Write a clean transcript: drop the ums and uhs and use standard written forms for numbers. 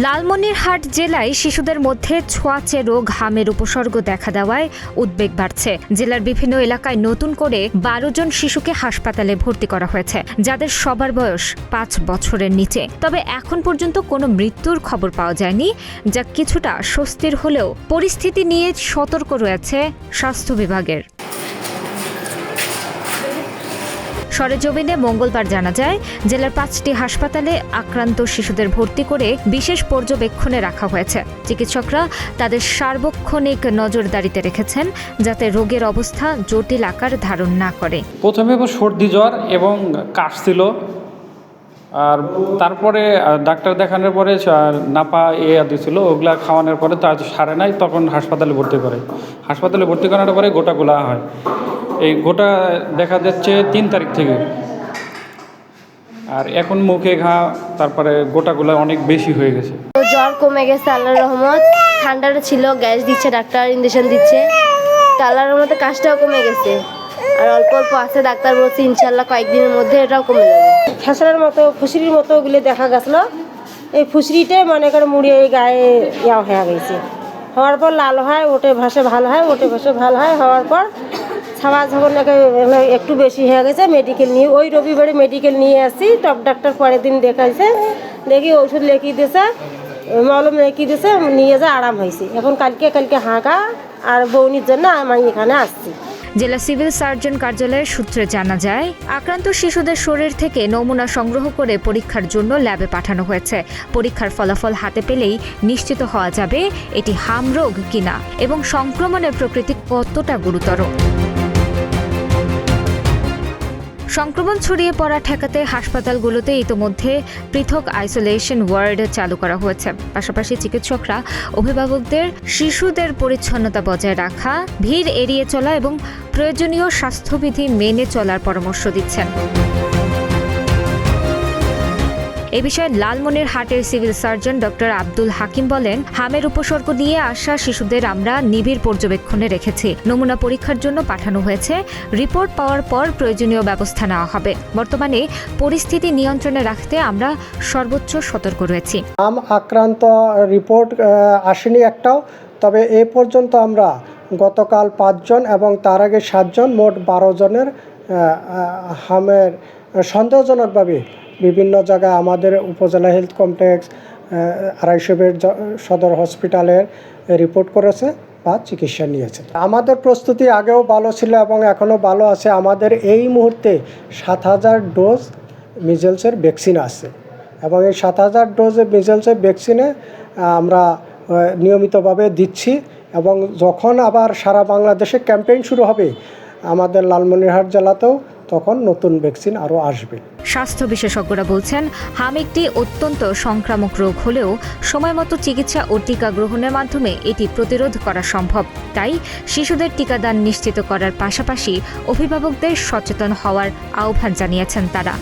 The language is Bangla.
লালমনিরহাট জেলায় শিশুদের মধ্যে ছোঁয়াচে রোগ হামের উপসর্গ দেখা দেওয়ায় উদ্বেগ বাড়ছে। জেলার বিভিন্ন এলাকায় নতুন করে 12 জন শিশুকে হাসপাতালে ভর্তি করা হয়েছে, যাদের সবার বয়স 5 বছরের নিচে। তবে এখন পর্যন্ত কোনো মৃত্যুর খবর পাওয়া যায়নি, যা কিছুটা স্বস্তির হলেও পরিস্থিতি নিয়ে সতর্ক রয়েছে স্বাস্থ্য বিভাগের। সরেজমিনে মঙ্গলবার জানা যায়, জেলার 5টি হাসপাতালে আক্রান্ত শিশুদের ভর্তি করে বিশেষ পর্যবেক্ষণে রাখা হয়েছে। চিকিৎসকরা তাদের সার্বক্ষণিক নজরদারিতে রেখেছেন, যাতে রোগের অবস্থা জটিল আকার ধারণ না করে। প্রথমে সর্দি জ্বর এবং কাশ ছিল, আর তারপরে ডাক্তার দেখানোর পরে নাপা দিয়েছিল, ওগুলা খাওয়ানোর পরে তার সারে নাই, তখন হাসপাতালে ভর্তি করে। হাসপাতালে ভর্তি করানোর পরে গোটাগুলা হয়। এই গোটা দেখা যাচ্ছে 3 তারিখ থেকে, আর এখন মুখে ঘা, তারপরে গোটাগুলা অনেক বেশি হয়ে গেছে। জ্বর কমে গেছে আল্লাহর রহমত। ঠান্ডাটা ছিল, গ্যাস দিচ্ছে ডাক্তার, ইঞ্জেকশন দিচ্ছে। আল্লাহর রহমতে কাশটাও কমে গেছে, আর অল্প অল্প আছে। ডাক্তার বলছে ইনশাল্লাহ কয়েকদিনের মধ্যে এটাও কমে যাবে। খেসারের মতো ফুসরির মতো ওগুলো দেখা গেছিলো। এই ফুসরিটাই মনে করে মুড়িয়ে এই গায়ে হয়ে গেছে। হওয়ার পর লাল হয়, ওটে ভাসে ভালো হয়, ওটে ভাসে ভালো হয়। হওয়ার পর ছাওয়া যখন একটু বেশি হয়ে গেছে, মেডিকেল নিয়ে ওই রবিবারে মেডিকেল নিয়ে আসি। টপ ডাক্তার পরের দিন দেখাইছে, দেখি ওষুধ লিখিয়ে দিয়েছে, মলম লিখিয়ে দিয়েছে, নিয়ে যা আরাম হয়েছে। এখন কালকে হাঁকা আর বৌনির জন্য আমি এখানে আসছি। জেলা সিভিল সার্জন কার্যালয়ের সূত্রে জানা যায়, আক্রান্ত শিশুদের শরীর থেকে নমুনা সংগ্রহ করে পরীক্ষার জন্য ল্যাবে পাঠানো হয়েছে। পরীক্ষার ফলাফল হাতে পেলেই নিশ্চিত হওয়া যাবে এটি হাম রোগ কিনা এবং সংক্রমণের প্রকৃতি কতটা গুরুতর। সংক্রমণ ছড়িয়ে পড়া ঠেকাতে হাসপাতালগুলোতে ইতোমধ্যে পৃথক আইসোলেশন ওয়ার্ড চালু করা হয়েছে। পাশাপাশি চিকিৎসকরা অভিভাবকদের শিশুদের পরিচ্ছন্নতা বজায় রাখা, ভিড় এড়িয়ে চলা এবং প্রয়োজনীয় স্বাস্থ্যবিধি মেনে চলার পরামর্শ দিচ্ছেন। এ বিষয়ে লালমনিরহাটের civil surgeon doctor Abdul Hakim বলেন, হামের উপসর্গ নিয়ে আসা শিশুদের আমরা নিবিড় পর্যবেক্ষণে রেখেছি। নমুনা পরীক্ষার জন্য পাঠানো হয়েছে। রিপোর্ট পাওয়ার পর প্রয়োজনীয় ব্যবস্থা নেওয়া হবে। বর্তমানে পরিস্থিতি নিয়ন্ত্রণে রাখতে আমরা সর্বোচ্চ সতর্ক রয়েছি। হাম আক্রান্ত রিপোর্ট আসেনি একটাও, তবে এ পর্যন্ত আমরা গতকাল 5 জন এবং তার আগে 7 জন, মোট 12 জনের হামের সন্দেহজনকভাবে বিভিন্ন জায়গায় আমাদের উপজেলা হেলথ কমপ্লেক্স, 250 বেড সদর হসপিটালের রিপোর্ট করেছে বা চিকিৎসা নিয়েছে। আমাদের প্রস্তুতি আগেও ভালো ছিল এবং এখনও ভালো আছে। আমাদের এই মুহূর্তে 7000 ডোজ মিজেলসের ভ্যাকসিন আছে এবং এই 7000 ডোজ মিজেলসের ভ্যাকসিনে আমরা নিয়মিতভাবে দিচ্ছি, এবং যখন আবার সারা বাংলাদেশে ক্যাম্পেইন শুরু হবে আমাদের লালমনিরহাট জেলাতেও, তখন নতুন ভ্যাকসিন আরও আসবে। স্বাস্থ্য বিশেষজ্ঞরা বলছেন, হাম একটি অত্যন্ত সংক্রামক রোগ হলেও সময়মতো চিকিৎসা ও টিকা গ্রহণের মাধ্যমে এটি প্রতিরোধ করা সম্ভব। তাই শিশুদের টিকাদান নিশ্চিত করার পাশাপাশি অভিভাবকদের সচেতন হওয়ার আহ্বান জানিয়েছেন তারা।